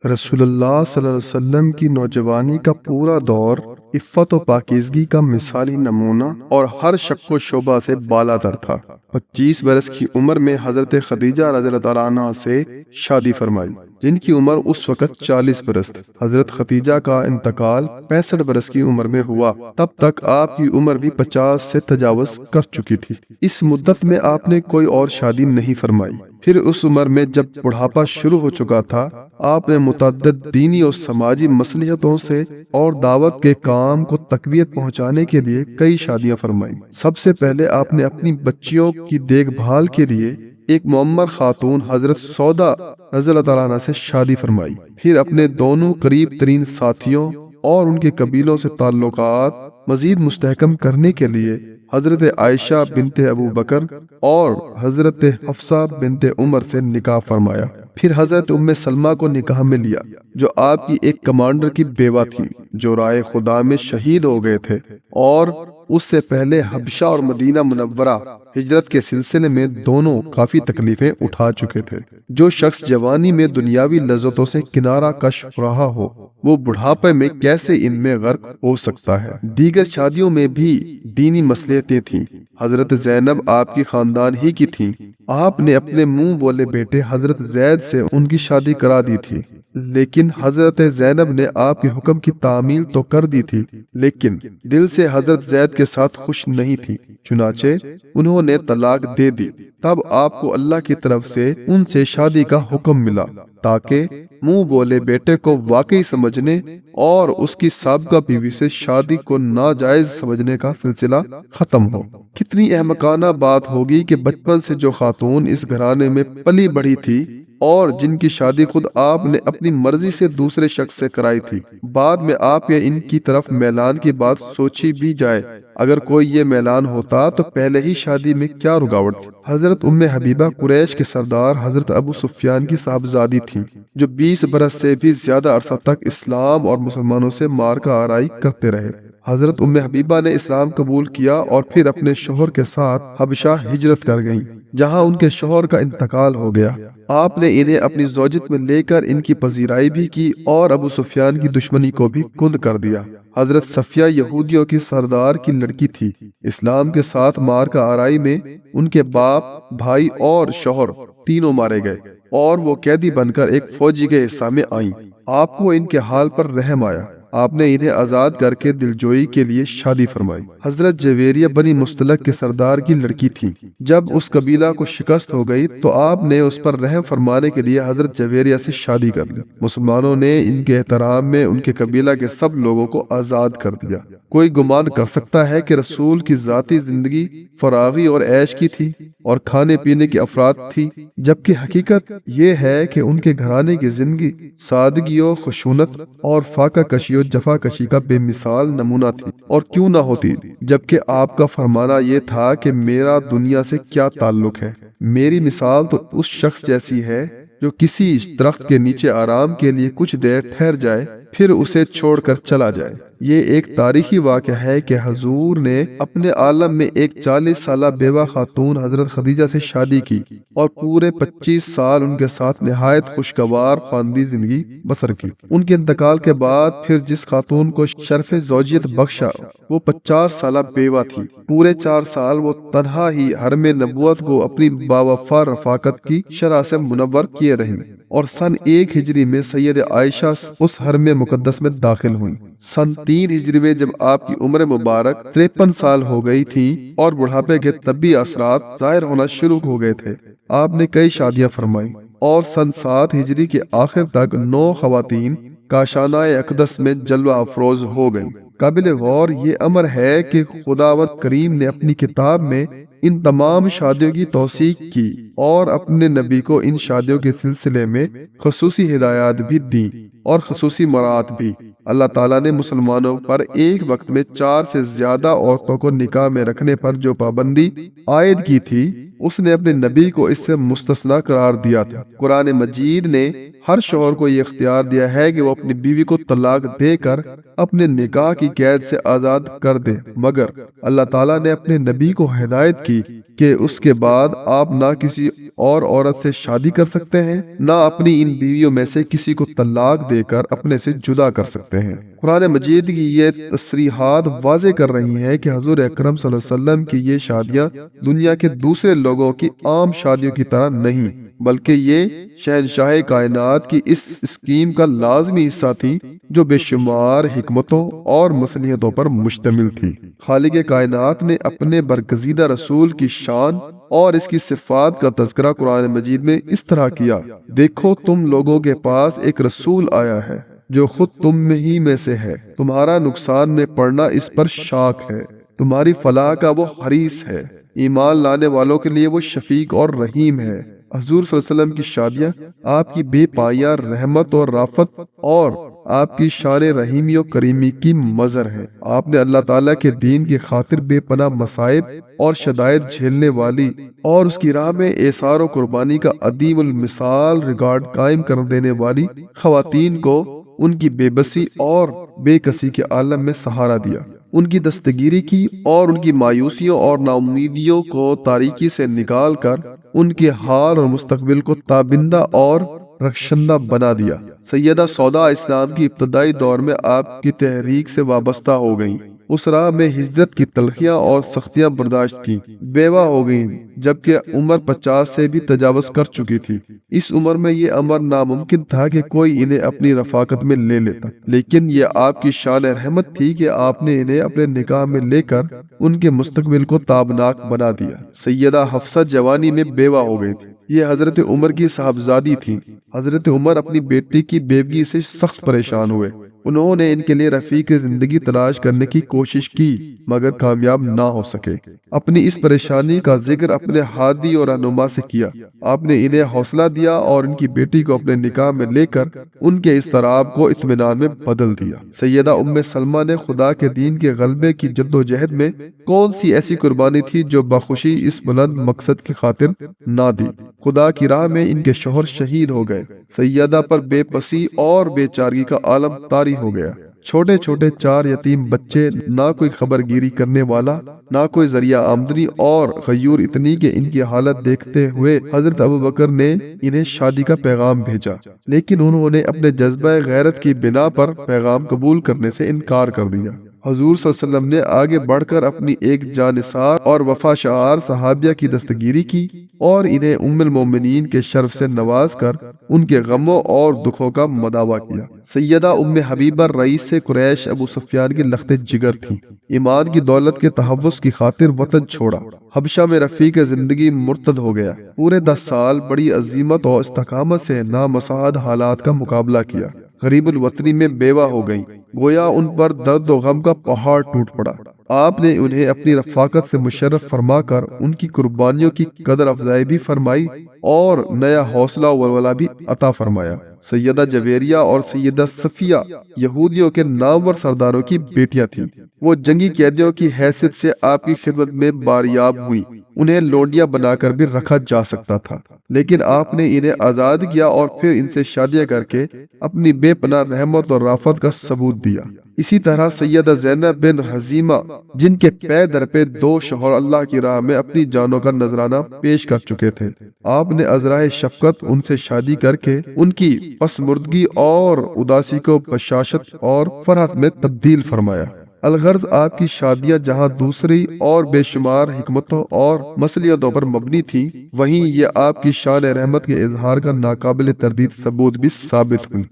رسول اللہ صلی اللہ علیہ وسلم کی نوجوانی کا پورا دور عفت و پاکیزگی کا مثالی نمونہ اور ہر شق و شعبہ سے بالا تر تھا۔ 25 برس کی عمر میں حضرت خدیجہ رضی اللہ تعالیٰ عنہ سے شادی فرمائی، جن کی عمر اس وقت 40 برس تھی۔ حضرت خدیجہ کا انتقال 65 برس کی عمر میں ہوا، تب تک آپ کی عمر بھی 50 سے تجاوز کر چکی تھی۔ اس مدت میں آپ نے کوئی اور شادی نہیں فرمائی۔ پھر اس عمر میں جب بڑھاپا شروع ہو چکا تھا، آپ نے متعدد دینی اور سماجی مصلحتوں سے اور دعوت کے کام کو تقویت پہنچانے کے لیے کئی شادیاں فرمائیں۔ سب سے پہلے آپ نے اپنی بچیوں کی دیکھ بھال کے لیے ایک معمر خاتون حضرت سودا رضی اللہ تعالیٰ عنہ سے شادی فرمائی۔ پھر اپنے دونوں قریب ترین ساتھیوں اور ان کے قبیلوں سے تعلقات مزید مستحکم کرنے کے لیے حضرت عائشہ بنت ابو بکر اور حضرت حفصہ بنت عمر سے نکاح فرمایا۔ پھر حضرت ام سلمہ کو نکاح میں لیا، جو آپ کی ایک کمانڈر کی بیوہ تھی جو رائے خدا میں شہید ہو گئے تھے، اور اس سے پہلے حبشہ اور مدینہ منورہ ہجرت کے سلسلے میں دونوں کافی تکلیفیں اٹھا چکے تھے۔ جو شخص جوانی میں دنیاوی لذتوں سے کنارہ کش رہا ہو، وہ بڑھاپے میں کیسے ان میں غرق ہو سکتا ہے؟ دیگر شادیوں میں بھی دینی مصلحتیں تھیں۔ حضرت زینب آپ کی خاندان ہی کی تھیں۔ آپ نے اپنے منہ بولے بیٹے حضرت زید سے ان کی شادی کرا دی تھی، لیکن حضرت زینب نے آپ کے حکم کی تعمیل تو کر دی تھی، لیکن دل سے حضرت زید کے ساتھ خوش نہیں تھی، چنانچہ انہوں نے طلاق دے دی۔ تب آپ کو اللہ کی طرف سے ان سے شادی کا حکم ملا تاکہ منہ بولے بیٹے کو واقعی سمجھنے اور اس کی سابقہ بیوی سے شادی کو ناجائز سمجھنے کا سلسلہ ختم ہو۔ کتنی احمقانہ بات ہوگی کہ بچپن سے جو خاتون اس گھرانے میں پلی بڑھی تھی اور جن کی شادی خود آپ نے اپنی مرضی سے دوسرے شخص سے کرائی تھی، بعد میں آپ یا ان کی طرف میلان کی بات سوچی بھی جائے، اگر کوئی یہ میلان ہوتا تو پہلے ہی شادی میں کیا رکاوٹ تھی؟ حضرت ام حبیبہ قریش کے سردار حضرت ابو سفیان کی صاحبزادی تھیں، جو 20 برس سے بھی زیادہ عرصہ تک اسلام اور مسلمانوں سے مارکہ آرائی کرتے رہے۔ حضرت ام حبیبہ نے اسلام قبول کیا اور پھر اپنے شوہر کے ساتھ حبشہ ہجرت کر گئیں، جہاں ان کے شوہر کا انتقال ہو گیا۔ آپ نے انہیں اپنی زوجت میں لے کر ان کی پذیرائی بھی کی اور ابو سفیان کی دشمنی کو بھی کند کر دیا۔ حضرت صفیہ یہودیوں کی سردار کی لڑکی تھی۔ اسلام کے ساتھ مارکہ آرائی میں ان کے باپ، بھائی اور شوہر تینوں مارے گئے، اور وہ قیدی بن کر ایک فوجی کے حصہ میں آئیں۔ آپ کو ان کے حال پر رحم آیا، آپ نے انہیں آزاد کر کے دلجوئی کے لیے شادی فرمائی۔ حضرت جویریہ بنی مستلق کے سردار کی لڑکی تھی۔ جب اس قبیلہ کو شکست ہو گئی تو آپ نے اس پر رحم فرمانے کے لیے حضرت جویریہ سے شادی کر لی۔ مسلمانوں نے ان کے احترام میں ان کے قبیلہ کے سب لوگوں کو آزاد کر دیا۔ کوئی گمان کر سکتا ہے کہ رسول کی ذاتی زندگی فراغی اور عیش کی تھی اور کھانے پینے کی افراد تھی، جبکہ حقیقت یہ ہے کہ ان کے گھرانے کی زندگی سادگی و خشونت اور فاقہ کشی و جفا کشی کا بے مثال نمونہ تھی، اور کیوں نہ ہوتی، جبکہ آپ کا فرمانا یہ تھا کہ میرا دنیا سے کیا تعلق ہے، میری مثال تو اس شخص جیسی ہے جو کسی درخت کے نیچے آرام کے لیے کچھ دیر ٹھہر جائے پھر اسے چھوڑ کر چلا جائے۔ یہ ایک تاریخی واقعہ ہے کہ حضور نے اپنے عالم میں ایک 40 سالہ بیوہ خاتون حضرت خدیجہ سے شادی کی اور پورے 25 سال ان کے ساتھ نہایت خوشگوار خاندی زندگی بسر کی۔ ان کے انتقال کے بعد پھر جس خاتون کو شرف زوجیت بخشا وہ 50 سالہ بیوہ تھی۔ پورے 4 سال وہ تنہا ہی حرم نبوت کو اپنی باوفا رفاقت کی شرح سے منور کیے رہیں، اور سن 1 ہجری میں سید عائشہ اس حرم مقدس میں داخل ہوئیں۔ سن 3 ہجری میں جب آپ کی عمر مبارک 53 سال ہو گئی تھی اور بڑھاپے کے طبی اثرات ظاہر ہونا شروع ہو گئے تھے، آپ نے کئی شادیاں فرمائیں، اور سن 7 ہجری کے آخر تک 9 خواتین کاشانہ اقدس میں جلوہ افروز ہو گئیں۔ قابل غور یہ امر ہے کہ خداوند کریم نے اپنی کتاب میں ان تمام شادیوں کی توثیق کی اور اپنے نبی کو ان شادیوں کے سلسلے میں خصوصی ہدایات بھی دیں اور خصوصی مراعات بھی۔ اللہ تعالیٰ نے مسلمانوں پر ایک وقت میں 4 سے زیادہ عورتوں کو نکاح میں رکھنے پر جو پابندی عائد کی تھی، اس نے اپنے نبی کو اس سے مستثنا قرار دیا تھا۔ قرآن مجید نے ہر شوہر کو یہ اختیار دیا ہے کہ وہ اپنی بیوی کو طلاق دے کر اپنے نکاح کی قید سے آزاد کر دے، مگر اللہ تعالیٰ نے اپنے نبی کو ہدایت کی کہ اس کے بعد آپ نہ کسی اور عورت سے شادی کر سکتے ہیں، نہ اپنی ان بیویوں میں سے کسی کو طلاق دے کر اپنے سے جدا کر سکتے ہیں۔ قرآن مجید کی یہ تصریحات واضح کر رہی ہیں کہ حضور اکرم صلی اللہ علیہ وسلم کی یہ شادیاں دنیا کے دوسرے لوگوں کی عام شادیوں کی طرح نہیں، بلکہ یہ شہنشاہ کائنات کی اس اسکیم کا لازمی حصہ تھی جو بے شمار حکمتوں اور مصلحتوں پر مشتمل تھی۔ خالق کائنات نے اپنے برگزیدہ رسول کی شان اور اس کی صفات کا تذکرہ قرآن مجید میں اس طرح کیا: دیکھو تم لوگوں کے پاس ایک رسول آیا ہے جو خود تم میں ہی میں سے ہے، تمہارا نقصان میں پڑنا اس پر شاک ہے، تمہاری فلاح کا وہ حریص ہے، ایمان لانے والوں کے لیے وہ شفیق اور رحیم ہے۔ حضور صلی اللہ علیہ وسلم کی شادیاں آپ کی بے پایاں رحمت اور رافت اور آپ کی شان رحیمی و کریمی کی مظہر ہیں۔ آپ نے اللہ تعالیٰ کے دین کی خاطر بے پناہ مصائب اور شدائد جھیلنے والی اور اس کی راہ میں ایثار و قربانی کا عدیم المثال ریکارڈ قائم کر دینے والی خواتین کو ان کی بے بسی اور بے کسی کے عالم میں سہارا دیا، ان کی دستگیری کی اور ان کی مایوسیوں اور ناامیدیوں کو تاریکی سے نکال کر ان کے حال اور مستقبل کو تابندہ اور رخشندہ بنا دیا۔ سیدہ سودا اسلام کی ابتدائی دور میں آپ کی تحریک سے وابستہ ہو گئیں، اس راہ میں ہجرت کی تلخیاں اور سختیاں برداشت کی، بیوہ ہو گئیں جبکہ عمر 50 سے بھی تجاوز کر چکی تھی۔ اس عمر میں یہ امر ناممکن تھا کہ کوئی انہیں اپنی رفاقت میں لے لیتا، لیکن یہ آپ کی شان رحمت تھی کہ آپ نے انہیں اپنے نکاح میں لے کر ان کے مستقبل کو تابناک بنا دیا۔ سیدہ حفصہ جوانی میں بیوہ ہو گئی تھی، یہ حضرت عمر کی صاحبزادی تھی۔ حضرت عمر اپنی بیٹی کی بیوگی سے سخت پریشان ہوئے، انہوں نے ان کے لیے رفیق زندگی تلاش کرنے کی کوشش کی مگر کامیاب نہ ہو سکے۔ اپنی اس پریشانی کا ذکر اپنے ہادی اور رہنما سے کیا، آپ نے انہیں حوصلہ دیا اور ان کی بیٹی کو اپنے نکاح میں لے کر ان کے اضطراب کو اطمینان میں بدل دیا۔ سیدہ ام سلمہ نے خدا کے دین کے غلبے کی جدوجہد میں کون سی ایسی قربانی تھی جو بخوشی اس بلند مقصد کی خاطر نہ دی؟ خدا کی راہ میں ان کے شوہر شہید ہو گئے، سیدہ پر بے پسی اور بے چارگی کا عالم طاری ہو گیا۔ چھوٹے چھوٹے 4 یتیم بچے، نہ کوئی خبر گیری کرنے والا، نہ کوئی ذریعہ آمدنی اور غیور اتنی کہ ان کی حالت دیکھتے ہوئے حضرت ابوبکر نے انہیں شادی کا پیغام بھیجا، لیکن انہوں نے اپنے جذبہ غیرت کی بنا پر پیغام قبول کرنے سے انکار کر دیا۔ حضور صلی اللہ علیہ وسلم نے آگے بڑھ کر اپنی ایک جانثار اور وفاشعار صحابیہ کی دستگیری کی اور انہیں ام المومنین کے شرف سے نواز کر ان کے غموں اور دکھوں کا مداوع کیا۔ سیدہ ام حبیبہ رئیس قریش ابو سفیان کی لخت جگر تھیں، ایمان کی دولت کے تحفظ کی خاطر وطن چھوڑا، حبشہ میں رفیق زندگی مرتد ہو گیا، پورے 10 سال بڑی عزیمت اور استقامت سے نامساعد حالات کا مقابلہ کیا، غریب الوطنی میں بیوہ ہو گئیں، گویا ان پر درد و غم کا پہاڑ ٹوٹ پڑا۔ آپ نے انہیں اپنی رفاقت سے مشرف فرما کر ان کی قربانیوں کی قدر افزائی بھی فرمائی اور نیا حوصلہ و ولولہ بھی عطا فرمایا۔ سیدہ جویریہ اور سیدہ صفیہ یہودیوں کے نامور سرداروں کی بیٹیاں تھیں، وہ جنگی قیدیوں کی حیثیت سے آپ کی خدمت میں باریاب ہوئی، انہیں لونڈیاں بنا کر بھی رکھا جا سکتا تھا، لیکن آپ نے انہیں آزاد کیا اور پھر ان سے شادیاں کر کے اپنی بے پناہ رحمت اور رافت کا ثبوت دیا۔ اسی طرح سیدہ زینب بن حزیمہ، جن کے پے در پہ 2 شوہر اللہ کی راہ میں اپنی جانوں کا نذرانہ پیش کر چکے تھے، آپ نے عذرائے شفقت ان سے شادی کر کے ان کی پسمردگی اور اداسی کو بشاشت اور فرحت میں تبدیل فرمایا۔ الغرض آپ کی شادیاں جہاں دوسری اور بے شمار حکمتوں اور مصلحتوں پر مبنی تھی، وہیں یہ آپ کی شان رحمت کے اظہار کا ناقابل تردید ثبوت بھی ثابت ہوئی۔